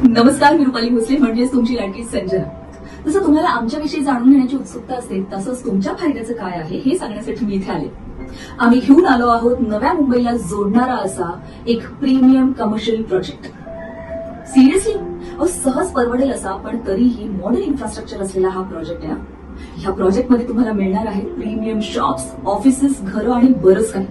नमस्कार, मी रुपाली भोसले म्हणजेच तुमची लाडकी संजना। जसं तुम्हाला आमच्याविषयी जाणून घेण्याची उत्सुकता असेल तसंच तुमच्या फायद्याचं काय आहे हे सांगण्यासाठी मी इथे आले। आम्ही घेऊन आलो आहोत नव्या मुंबईला जोडणारा असा एक प्रीमियम कमर्शियल प्रोजेक्ट। सिरियसली सहज परवडेल असा पण तरीही मॉडर्न इन्फ्रास्ट्रक्चर असलेला हा प्रोजेक्ट आहे। ह्या प्रोजेक्टमध्ये तुम्हाला मिळणार आहे प्रीमियम शॉप्स, ऑफिसेस, घरं आणि बरंच काही।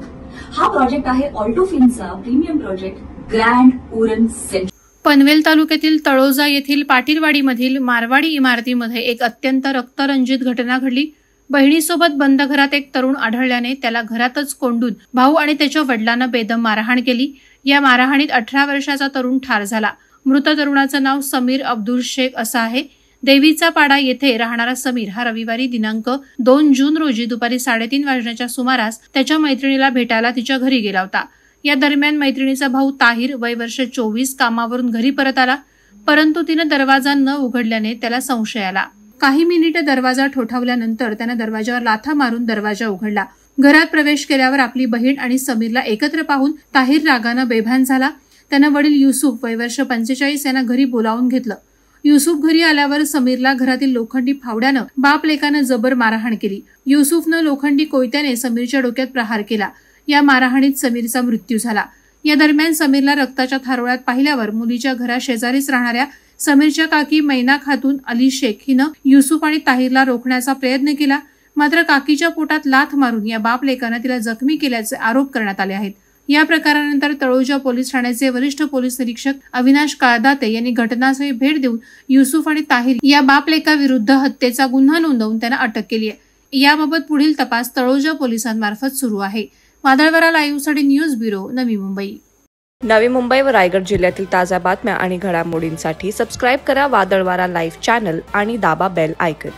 हा प्रोजेक्ट आहे ऑल्टो फिल्मचा प्रीमियम प्रोजेक्ट ग्रँड ओरन सेंटर। पनवेल तालुक्यातील तळोजा येथील पाटीलवाडीमधील मारवाडी इमारतीमध्ये एक अत्यंत रक्तरंजित घटना घडली। बहिणीसोबत बंद घरात एक तरुण आढळल्याने त्याला घरातच कोंडून भाऊ आणि त्याच्या वडिलांना बेदम मारहाण केली। या मारहाणीत 18 वर्षाचा तरुण ठार झाला। मृत तरुणाचं नाव समीर अब्दुल शेख असं आहे। देवीचा पाडा येथे राहणारा समीर हा रविवारी दिनांक 2 जून रोजी दुपारी 3:30 वाजण्याच्या सुमारास त्याच्या मैत्रिणीला भेटायला तिच्या घरी गेला होता। या दरम्यान मैत्रिणीचा भाऊ ताहिर वय वर्ष 24 कामावरून घरी परत आला, परंतु तिने दरवाजा न उघडल्याने त्याला संशय आला। काही मिनिटे दरवाजा ठोठावल्यानंतर त्याने दरवाजावर लाथा मारून दरवाजा उघडला। घरात प्रवेश केल्यावर आपली बहीण आणि समीरला एकत्र पाहून ताहिर रागाने बेभान झाला। त्याने वडील युसुफ वय वर्ष 45 यांना घरी बोलावून घेतलं। युसुफ घरी आल्यावर समीरला घरातील लोखंडी फावड्यानं बाप लेकानं जबर मारहाण केली। युसुफनं लोखंडी कोयत्याने समीरच्या डोक्यात प्रहार केला। या मारहाणीत समीरचा मृत्यू झाला। या दरम्यान समीरला रक्ताच्या थारोळ्यात पाहिल्यावर मुलीच्या घरा शेजारीच राहणाऱ्या समीरच्या काकी मैना खातून अली शेख हिनं युसुफ आणि ताहिरला रोखण्याचा प्रयत्न केला, मात्र काकीच्या पोटात लाथ मारून या बाप लेकानं तिला जखमी केल्याचे आरोप करण्यात आले आहेत। या प्रकारानंतर तळोजा पोलीस ठाण्याचे वरिष्ठ पोलीस निरीक्षक अविनाश काळदाते यांनी घटनास्थळी भेट देऊन युसुफ आणि ताहिर या बाप लेकाविरुद्ध हत्येचा गुन्हा नोंदवून त्यांना अटक केली आहे। याबाबत पुढील तपास तळोजा पोलिसांमार्फत सुरू आहे। वादळवारा लाईव्हसाठी न्यूज ब्युरो, नवी मुंबई। नवी मुंबई व रायगड जिल्ह्यातील ताज्या बातम्या आणि घडामोडींसाठी सबस्क्राईब करा वादळवारा लाईव्ह चॅनल आणि दाबा बेल आयकॉन।